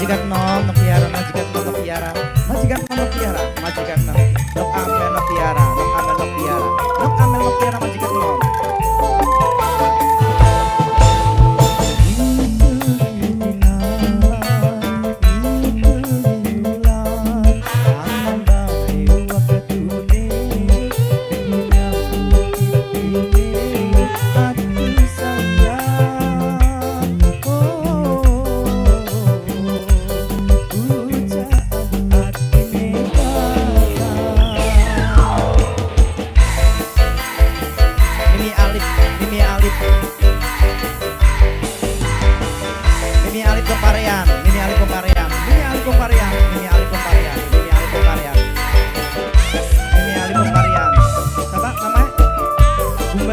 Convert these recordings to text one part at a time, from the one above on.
majikan nom piara majikan nom piara majikan nom piara majikan nom nok amel nom piara nok amel nom piara nok amel nom piara majikan nom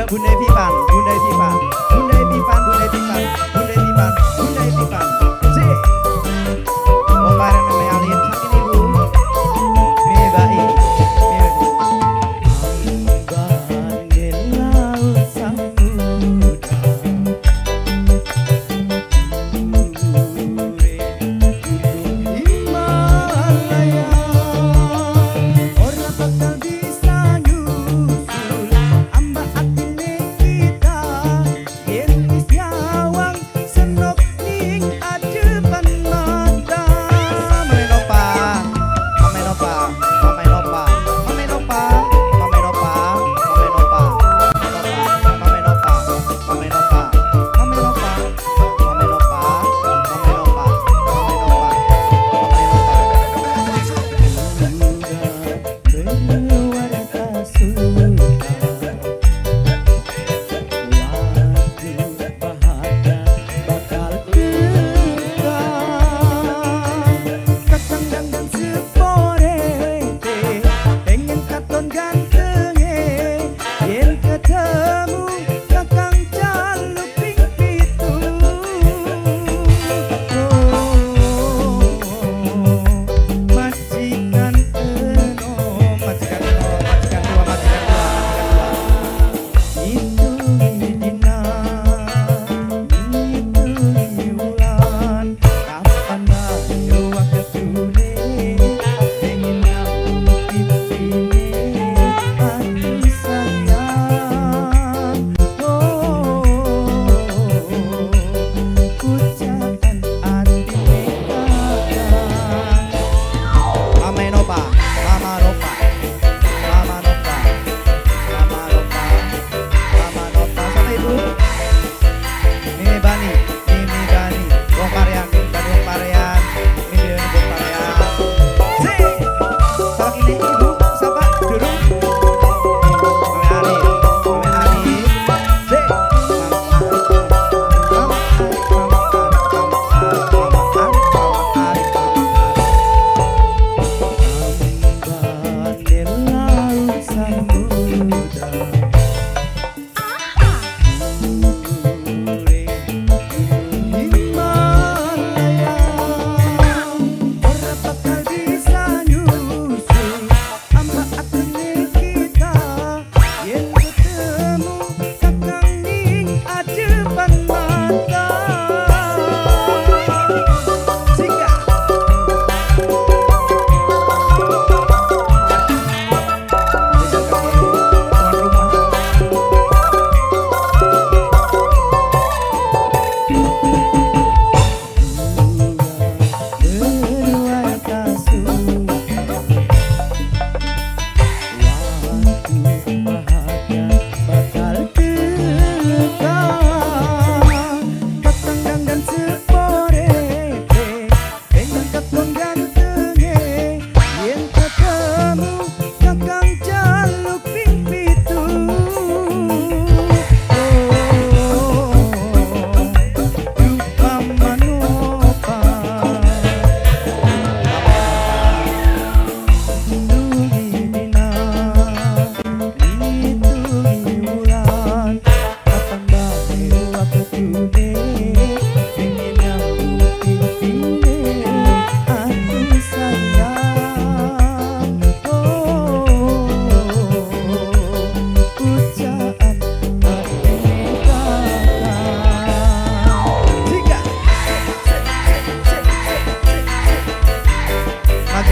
Bunda Evipan, Bunda Evipan, Bunda Evipan, Bunda Evipan, Bunda Evipan, Bunda Evipan. Si. Kemarin namanya Alif, sakit ibu. Mie baik, mie. Ambanil laut samudra,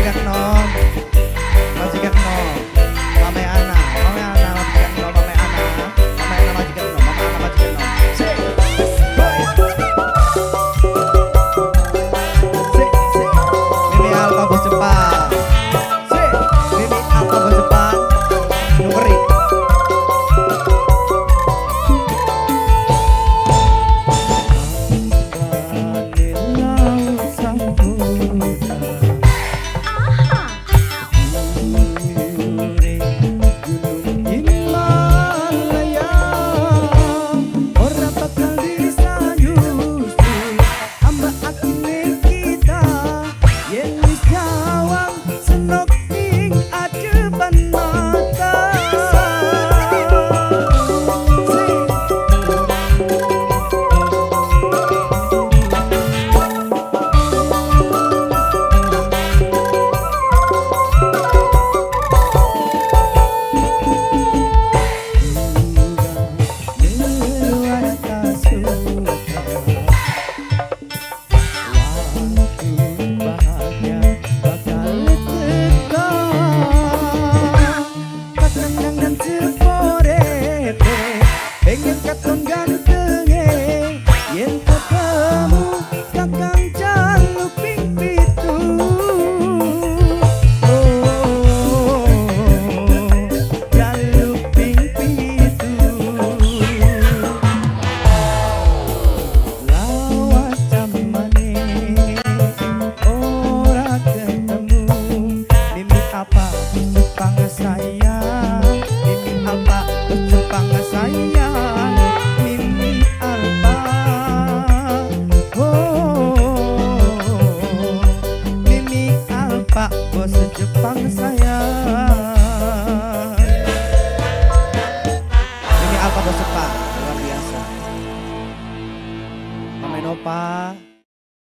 majikan nom, majikan nom, mame ana, majikan nom, mame ana, majikan nom, mame ana, majikan nom. Si, boy. Si, Mimi Alfa bos Jepang. Si, Mimi Alfa bos Jepang. Nungeri. Pengen katon gantenge yen ketemu kakang jaluk ping pitu. Oh, jaluk ping pitu. Lawas jamane ora ketemu. Mimi apa Jepang sayang, Mimi apa Jepang sayang. Bos Jepang saya